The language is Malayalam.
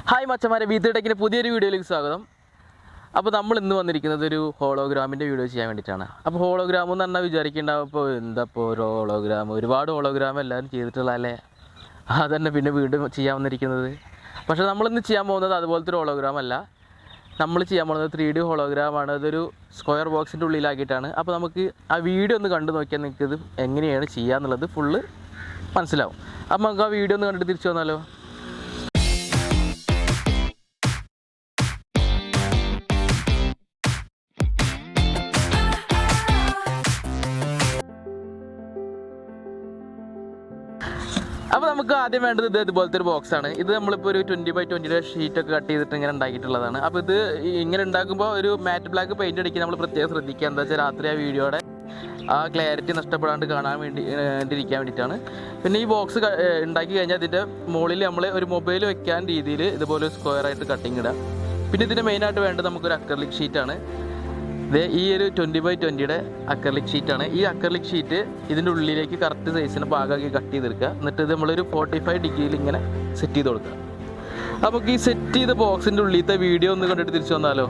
ഹായ് മച്ചന്മാരെ, വീത്ത് ടെക്കിൻ്റെ പുതിയൊരു വീഡിയോയിലേക്ക് സ്വാഗതം. അപ്പോൾ നമ്മൾ ഇന്ന് വന്നിരിക്കുന്നത് ഒരു ഹോളോഗ്രാമിൻ്റെ വീഡിയോ ചെയ്യാൻ വേണ്ടിയിട്ടാണ്. അപ്പോൾ ഹോളോഗ്രാം എന്ന് പറഞ്ഞാൽ വിചാരിക്കേണ്ടാവും, ഇപ്പോൾ എന്താപ്പോൾ ഒരു ഹോളോഗ്രാം, ഒരുപാട് ഹോളോഗ്രാം എല്ലാവരും ചെയ്തിട്ടുള്ളതല്ലേ, അതന്നെ പിന്നെ വീണ്ടും ചെയ്യാൻ വന്നിരിക്കുന്നത്. പക്ഷേ നമ്മളിന്ന് ചെയ്യാൻ പോകുന്നത് അതുപോലത്തെ ഒരു ഹോളോഗ്രാം അല്ല. നമ്മൾ ചെയ്യാൻ പോകുന്നത് 3D ഹോളോഗ്രാമാണ്. അതൊരു സ്ക്വയർ ബോക്സിൻ്റെ ഉള്ളിലാക്കിയിട്ടാണ്. അപ്പോൾ നമുക്ക് ആ വീഡിയോ ഒന്ന് കണ്ടു നോക്കിയാൽ നിങ്ങൾക്ക് ഇത് എങ്ങനെയാണ് ചെയ്യുക എന്നുള്ളത് ഫുള്ള് മനസ്സിലാവും. അപ്പോൾ നമുക്ക് ആ വീഡിയോ ഒന്ന് കണ്ടിട്ട് തിരിച്ചു വന്നാലോ. അപ്പോൾ നമുക്ക് ആദ്യം വേണ്ടത് ഇതുപോലത്തെ ഒരു ബോക്സാണ്. ഇത് നമ്മളിപ്പോൾ ഒരു 20x20 ഷീറ്റൊക്കെ കട്ട് ചെയ്തിട്ട് ഇങ്ങനെ ഉണ്ടാക്കിയിട്ടുള്ളതാണ്. അപ്പോൾ ഇത് ഇങ്ങനെ ഉണ്ടാക്കുമ്പോൾ ഒരു മാറ്റ് ബ്ലാക്ക് പെയിൻറ്റ് അടിക്കാൻ നമ്മൾ പ്രത്യേകം ശ്രദ്ധിക്കുക. എന്താ വെച്ചാൽ രാത്രി ആ വീഡിയോയുടെ ആ ക്ലാരിറ്റി നഷ്ടപ്പെടാണ്ട് കാണാൻ വേണ്ടിയിരിക്കാൻ വേണ്ടിയിട്ടാണ്. പിന്നെ ഈ ബോക്സ് ഉണ്ടാക്കി കഴിഞ്ഞാൽ ഇതിൻ്റെ മുകളിൽ നമ്മൾ ഒരു മൊബൈൽ വെക്കാൻ രീതിയിൽ ഇതുപോലെ സ്ക്വയറായിട്ട് കട്ടിങ് ഇടാം. പിന്നെ ഇതിന് മെയിനായിട്ട് വേണ്ടത് നമുക്കൊരു അക്രലിക് ഷീറ്റാണ്. ഈ ഒരു 20x20 അക്രലിക് ഷീറ്റാണ്. ഈ അക്രലിക് ഷീറ്റ് ഇതിൻ്റെ ഉള്ളിലേക്ക് കറക്റ്റ് സൈസിന് പാകമാക്കി കട്ട് ചെയ്തെടുക്കുക. എന്നിട്ട് ഇത് നമ്മളൊരു 45 ഡിഗ്രിയിൽ ഇങ്ങനെ സെറ്റ് ചെയ്ത് കൊടുക്കുക. നമുക്ക് ഈ സെറ്റ് ചെയ്ത ബോക്സിൻ്റെ ഉള്ളിലത്തെ വീഡിയോ ഒന്ന് കണ്ടിട്ട് തിരിച്ചു വന്നാലോ.